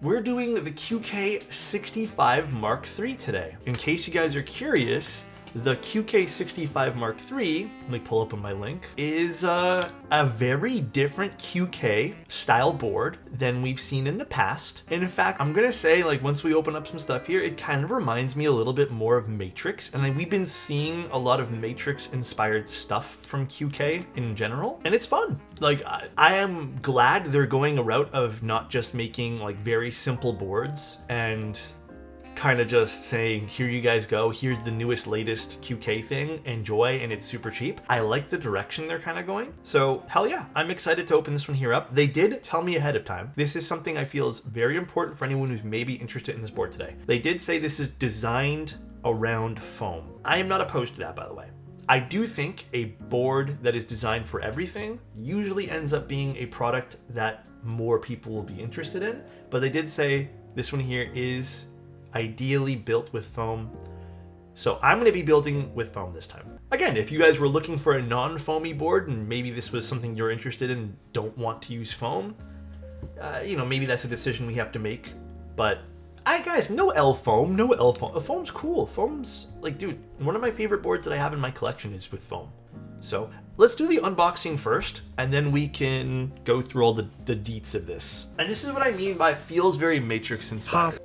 we're doing the QK65 Mk3 today. In case you guys are curious, the QK65 Mk3, let me pull up on my link, is a very different QK style board than we've seen in the past. And in fact, I'm gonna say, like, once we open up some stuff here, it kind of reminds me a little bit more of Matrix. And we've been seeing a lot of Matrix inspired stuff from QK in general, and it's fun. Like, I am glad they're going a route of not just making like very simple boards and kind of just saying, here you guys go, here's the newest, latest QK thing, enjoy, and it's super cheap. I like the direction they're kind of going. So hell yeah, I'm excited to open this one here up. They did tell me ahead of time. This is something I feel is very important for anyone who's maybe interested in this board today. They did say this is designed around foam. I am not opposed to that, by the way. I do think a board that is designed for everything usually ends up being a product that more people will be interested in, but they did say this one here is ideally built with foam. So I'm going to be building with foam this time. Again, if you guys were looking for a non-foamy board and maybe this was something you're interested in and don't want to use foam, you know, maybe that's a decision we have to make. But guys, no L foam, no L foam. Foam's cool. Foam's like, dude, one of my favorite boards that I have in my collection is with foam. So let's do the unboxing first, and then we can go through all the deets of this. And this is what I mean by it feels very Matrix inspired.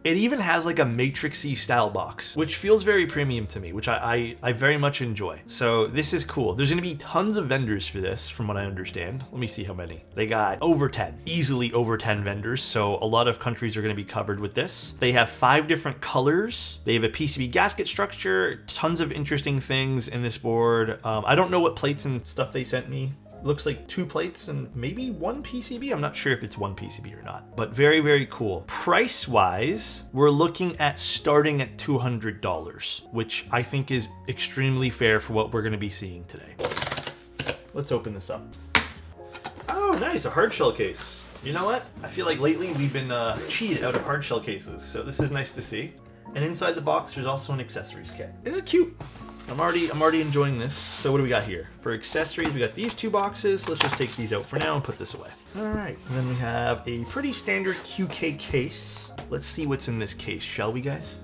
It even has like a Matrix-y style box, which feels very premium to me, which I very much enjoy. So this is cool. There's gonna be tons of vendors for this, from what I understand. Let me see how many. They got over 10, easily over 10 vendors. So a lot of countries are gonna be covered with this. They have 5 different colors. They have a PCB gasket structure, tons of interesting things in this board. I don't know what plates and stuff they sent me. Looks like 2 plates and maybe 1 PCB. I'm not sure if it's 1 PCB or not, but very, very cool. Price wise, we're looking at starting at $200, which I think is extremely fair for what we're going to be seeing today. Let's open this up. Oh, nice, a hard shell case. You know what? I feel like lately we've been cheated out of hard shell cases, so this is nice to see. And inside the box, there's also an accessories kit. This is cute. I'm already enjoying this. So what do we got here? For accessories, we got these 2 boxes. Let's just take these out for now and put this away. All right, and then we have a pretty standard QK case. Let's see what's in this case, shall we, guys?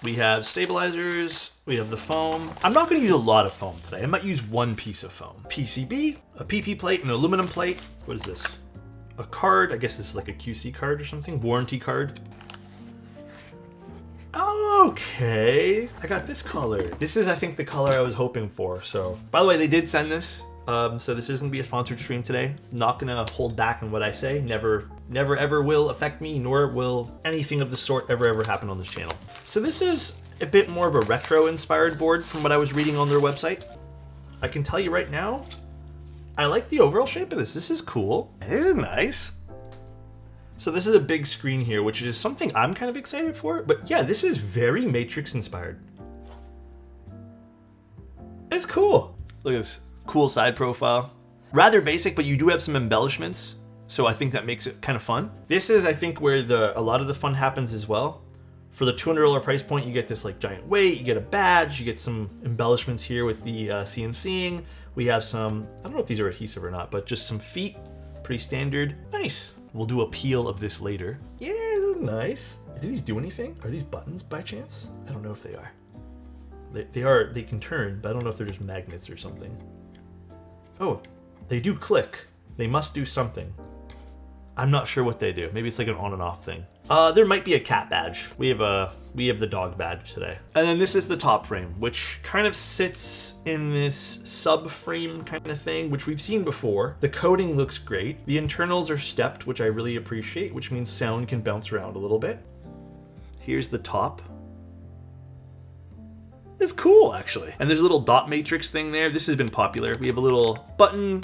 We have stabilizers, we have the foam. I'm not gonna use a lot of foam today. I might use 1 piece of foam. PCB, a PP plate, an aluminum plate. What is this? A card, I guess this is like a QC card or something, warranty card. Okay, I got this color. This is, I think, the color I was hoping for. So, by the way, they did send this. So this is gonna be a sponsored stream today. Not gonna hold back on what I say. Never ever will affect me, nor will anything of the sort ever happen on this channel. So this is a bit more of a retro inspired board from what I was reading on their website. I can tell you right now, I like the overall shape of this. This is cool. It is nice. So this is a big screen here, which is something I'm kind of excited for. But yeah, this is very Matrix inspired. It's cool. Look at this cool side profile. Rather basic, but you do have some embellishments. So I think that makes it kind of fun. This is, I think, where a lot of the fun happens as well. For the $200 price point, you get this like giant weight, you get a badge, you get some embellishments here with the CNCing. We have some, I don't know if these are adhesive or not, but just some feet, pretty standard. Nice. We'll do a peel of this later. Yeah, this is nice. Do these do anything? Are these buttons by chance? I don't know if they are. They can turn, but I don't know if they're just magnets or something. Oh, they do click. They must do something. I'm not sure what they do. Maybe it's like an on and off thing. There might be a cat badge. We have the dog badge today. And then this is the top frame, which kind of sits in this subframe kind of thing, which we've seen before. The coating looks great. The internals are stepped, which I really appreciate, which means sound can bounce around a little bit. Here's the top. It's cool, actually. And there's a little dot matrix thing there. This has been popular. We have a little button,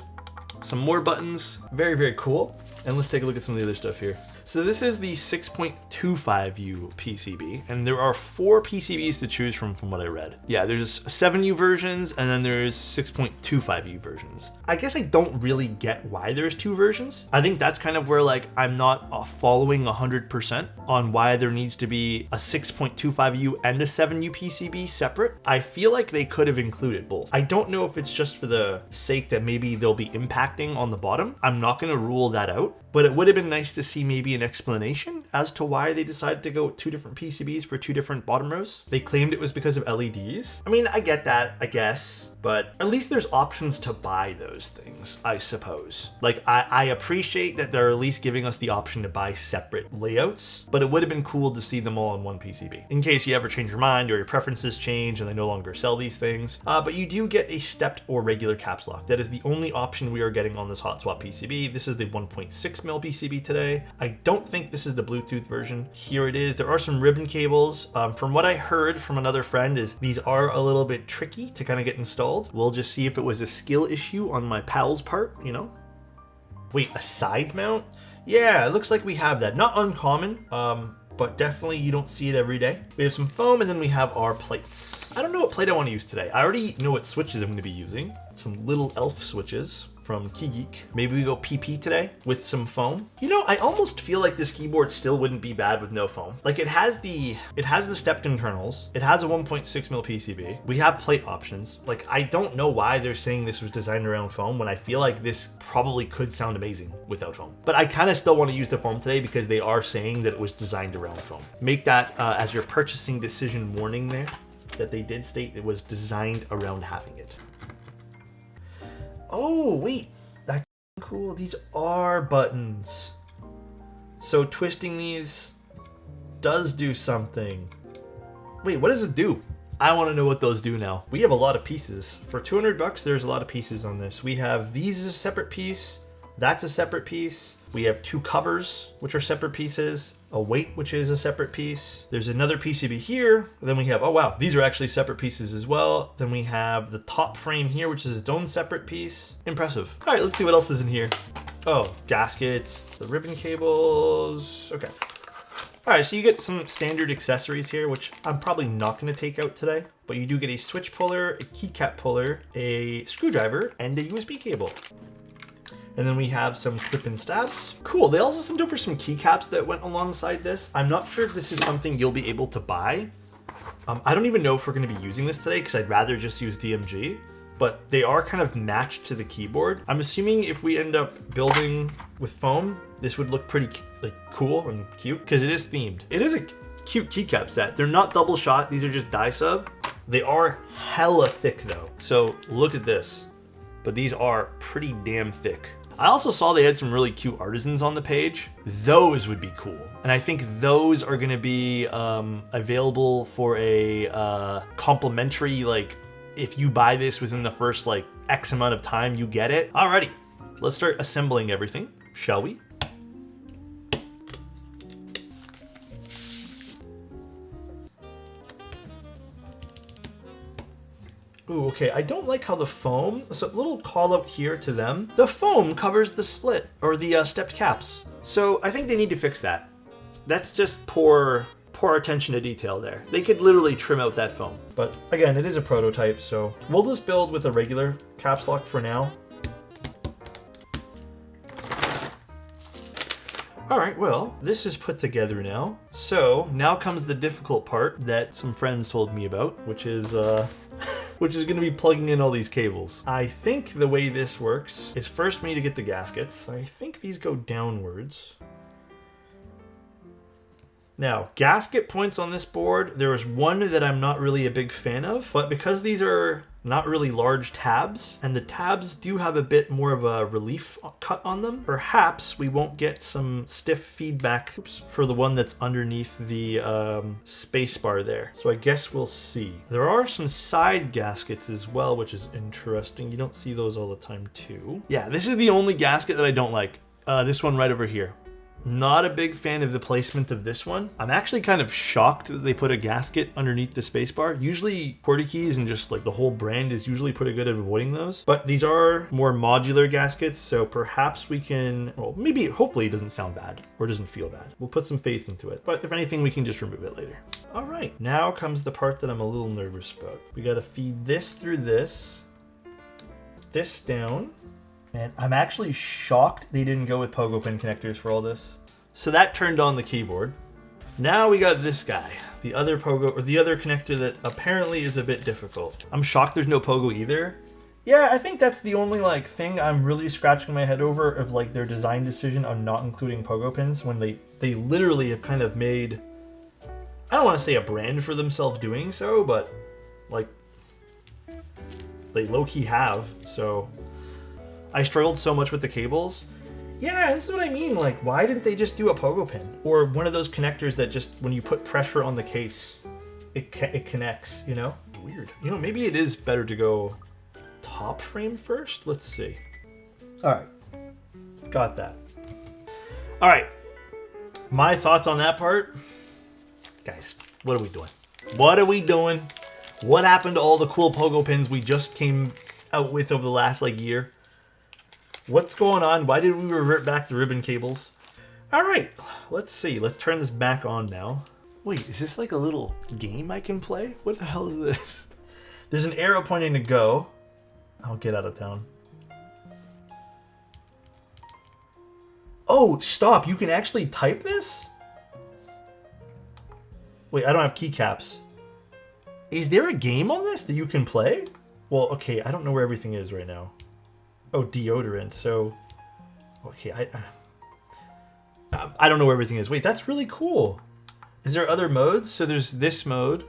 some more buttons. Very, very cool. And let's take a look at some of the other stuff here. So this is the 6.25U PCB, and there are 4 PCBs to choose from what I read. Yeah, there's 7U versions, and then there's 6.25U versions. I guess I don't really get why there's 2 versions. I think that's kind of where like I'm not following 100% on why there needs to be a 6.25U and a 7U PCB separate. I feel like they could have included both. I don't know if it's just for the sake that maybe they'll be impacting on the bottom. I'm not going to rule that out, but it would have been nice to see maybe an explanation as to why they decided to go with 2 different PCBs for 2 different bottom rows. They claimed it was because of LEDs. I mean, I get that, I guess, but at least there's options to buy those things, I suppose. Like, I appreciate that they're at least giving us the option to buy separate layouts, but it would have been cool to see them all on one PCB in case you ever change your mind or your preferences change and they no longer sell these things. But you do get a stepped or regular caps lock. That is the only option we are getting on this hot swap PCB. This is the 1.6mm PCB today. I don't think this is the Bluetooth version. Here it is. There are some ribbon cables. From what I heard from another friend is these are a little bit tricky to kind of get installed. We'll just see if it was a skill issue on my pal's part, you know? Wait, a side mount? Yeah, it looks like we have that. Not uncommon, but definitely you don't see it every day. We have some foam, and then we have our plates. I don't know what plate I want to use today. I already know what switches I'm going to be using. Some little elf switches from Keygeek. Maybe we go PP today with some foam. You know, I almost feel like this keyboard still wouldn't be bad with no foam. Like it has the stepped internals. It has a 1.6mm PCB. We have plate options. Like I don't know why they're saying this was designed around foam when I feel like this probably could sound amazing without foam. But I kind of still want to use the foam today because they are saying that it was designed around foam. Make that as your purchasing decision warning there, that they did state it was designed around having it. Oh, wait, that's cool. These are buttons. So twisting these does do something. Wait, what does it do? I want to know what those do now. We have a lot of pieces. For 200 bucks, there's a lot of pieces on this. We have these as a separate piece. That's a separate piece. We have 2 covers, which are separate pieces. A weight, which is a separate piece. There's another PCB here. Then we have, oh wow, these are actually separate pieces as well. Then we have the top frame here, which is its own separate piece. Impressive. All right, let's see what else is in here. Oh, gaskets, the ribbon cables. Okay. All right, so you get some standard accessories here, which I'm probably not gonna take out today, but you do get a switch puller, a keycap puller, a screwdriver, and a USB cable. And then we have some clip-in stabs. Cool, they also sent over some keycaps that went alongside this. I'm not sure if this is something you'll be able to buy. I don't even know if we're gonna be using this today because I'd rather just use DMG, but they are kind of matched to the keyboard. I'm assuming if we end up building with foam, this would look pretty like cool and cute because it is themed. It is a cute keycap set. They're not double shot, these are just die sub. They are hella thick though. So look at this, but these are pretty damn thick. I also saw they had some really cute artisans on the page. Those would be cool. And I think those are gonna be available for a complimentary, like if you buy this within the first like X amount of time, you get it. Alrighty, let's start assembling everything, shall we? Ooh, okay, I don't like how the foam, so a little call out here to them. The foam covers the split, or the stepped caps. So I think they need to fix that. That's just poor attention to detail there. They could literally trim out that foam. But again, it is a prototype, so we'll just build with a regular caps lock for now. All right, well, this is put together now. So now comes the difficult part that some friends told me about, which is gonna be plugging in all these cables. I think the way this works is first we need to get the gaskets. I think these go downwards. Now, gasket points on this board, there is one that I'm not really a big fan of, but because these are not really large tabs, and the tabs do have a bit more of a relief cut on them, perhaps we won't get some stiff feedback for the one that's underneath the space bar there. So I guess we'll see. There are some side gaskets as well, which is interesting. You don't see those all the time too. Yeah, this is the only gasket that I don't like. This one right over here. Not a big fan of the placement of this one. I'm actually kind of shocked that they put a gasket underneath the spacebar. Usually QWERTY keys and just like the whole brand is usually pretty good at avoiding those. But these are more modular gaskets, so perhaps we can, well, maybe, hopefully it doesn't sound bad or doesn't feel bad. We'll put some faith into it. But if anything, we can just remove it later. All right, now comes the part that I'm a little nervous about. We gotta feed this through this down. And I'm actually shocked they didn't go with pogo pin connectors for all this. So that turned on the keyboard. Now we got this guy, the other pogo, or the other connector that apparently is a bit difficult. I'm shocked there's no pogo either. Yeah, I think that's the only like thing I'm really scratching my head over of like their design decision on not including pogo pins when they literally have kind of made, I don't want to say a brand for themselves doing so, but like they low-key have, so. I struggled so much with the cables. Yeah, this is what I mean. Like, why didn't they just do a pogo pin? Or one of those connectors that just, when you put pressure on the case, it connects, you know? Weird. You know, maybe it is better to go top frame first. Let's see. All right. Got that. All right. My thoughts on that part. Guys, what are we doing? What are we doing? What happened to all the cool pogo pins we just came out with over the last, like, year? What's going on? Why did we revert back to ribbon cables? All right, let's see. Let's turn this back on now. Wait, is this like a little game I can play? What the hell is this? There's an arrow pointing to go. I'll get out of town. Oh, stop. You can actually type this? Wait, I don't have keycaps. Is there a game on this that you can play? Well, okay, I don't know where everything is right now. Oh, deodorant. So, okay, I don't know where everything is. Wait, that's really cool. Is there other modes? So there's this mode,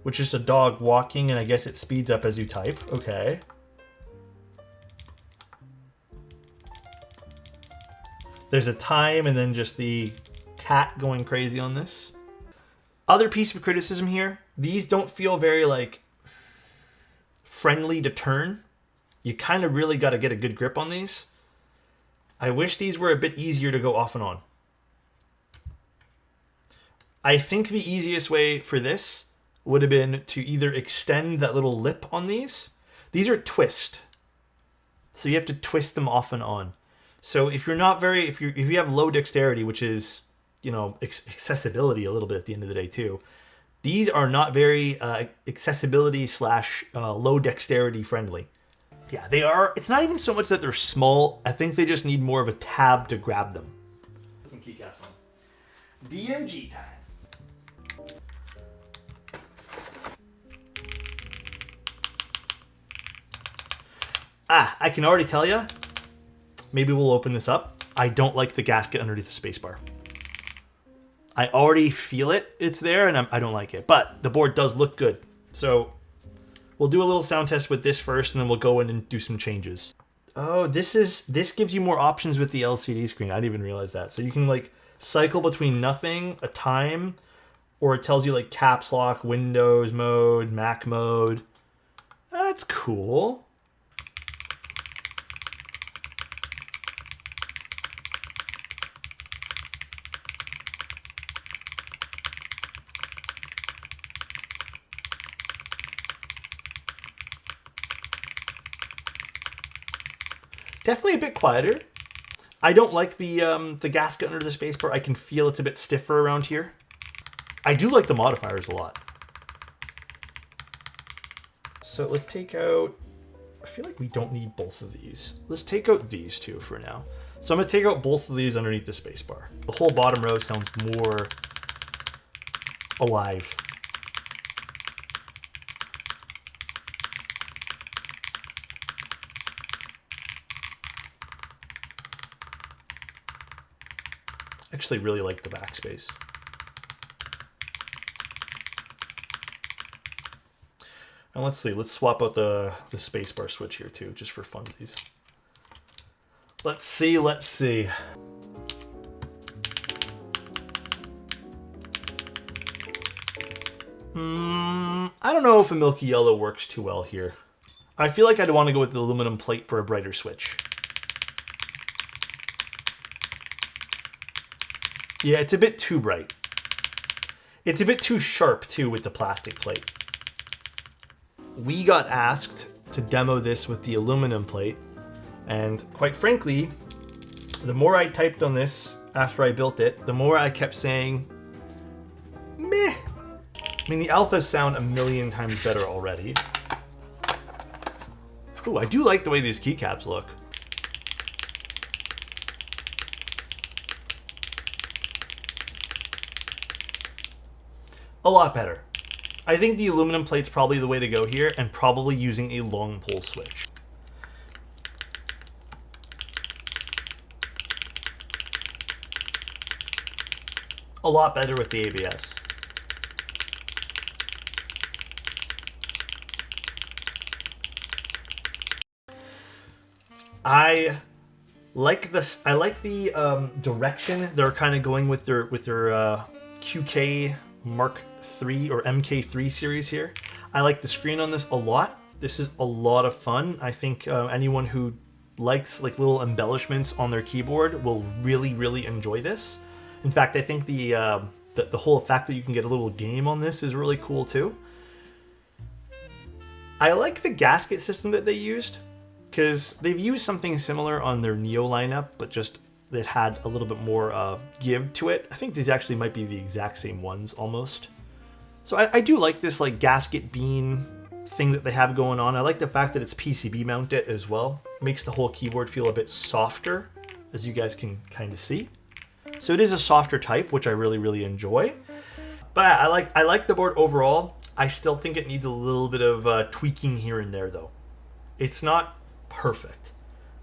which is a dog walking, and I guess it speeds up as you type. Okay. There's a time, and then just the cat going crazy on this. Other piece of criticism here. These don't feel very, like, friendly to turn. You kind of really got to get a good grip on these. I wish these were a bit easier to go off and on. I think the easiest way for this would have been to either extend that little lip on these. These are twist. So you have to twist them off and on. So if you're not very, if you have low dexterity, which is, you know, accessibility a little bit at the end of the day too, these are not very accessibility / low dexterity friendly. Yeah, they are. It's not even so much that they're small. I think they just need more of a tab to grab them. Put some keycaps on. DMG time. Ah, I can already tell you. Maybe we'll open this up. I don't like the gasket underneath the spacebar. I already feel it. It's there, and I don't like it. But the board does look good. So we'll do a little sound test with this first, and then we'll go in and do some changes. Oh, this gives you more options with the LCD screen. I didn't even realize that. So you can like cycle between nothing, a time, or it tells you like caps lock, Windows mode, Mac mode. That's cool. Definitely a bit quieter. I don't like the gasket under the spacebar. I can feel it's a bit stiffer around here. I do like the modifiers a lot. So let's take out, I feel like we don't need both of these. Let's take out these two for now. So I'm gonna take out both of these underneath the spacebar. The whole bottom row sounds more alive. I actually really like the backspace. And let's see, let's swap out the spacebar switch here too, just for funsies. Let's see. I don't know if a milky yellow works too well here. I feel like I'd want to go with the aluminum plate for a brighter switch. Yeah, it's a bit too bright. It's a bit too sharp too with the plastic plate. We got asked to demo this with the aluminum plate, and quite frankly, the more I typed on this after I built it, the more I kept saying, meh. I mean, the alphas sound a million times better already. Ooh, I do like the way these keycaps look. A lot better. I think the aluminum plate's probably the way to go here, and probably using a long pull switch. A lot better with the ABS. I like this. I like the direction they're kind of going with their QK Mark 3 or MK3 series here. I like the screen on this a lot. This is a lot of fun. I think anyone who likes like little embellishments on their keyboard will really enjoy this. In fact, I think the whole fact that you can get a little game on this is really cool too. I like the gasket system that they used, because they've used something similar on their Neo lineup, but just it had a little bit more give to it. I think these actually might be the exact same ones almost. So I do like this like gasket bean thing that they have going on. I like the fact that it's PCB mounted as well. Makes the whole keyboard feel a bit softer, as you guys can kind of see. So it is a softer type, which I really enjoy. But I like the board overall. I still think it needs a little bit of tweaking here and there though. It's not perfect.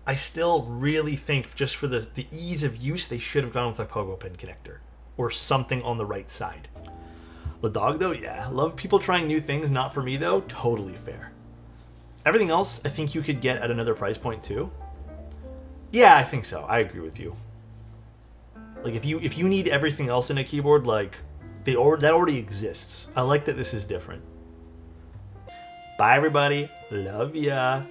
I still really think just for the ease of use, they should have gone with a pogo pin connector or something on the right side. The dog though, yeah. Love people trying new things, not for me though. Totally fair. Everything else I think you could get at another price point too. Yeah, I think so. I agree with you. Like if you need everything else in a keyboard, like that already exists. I like that this is different. Bye everybody. Love ya.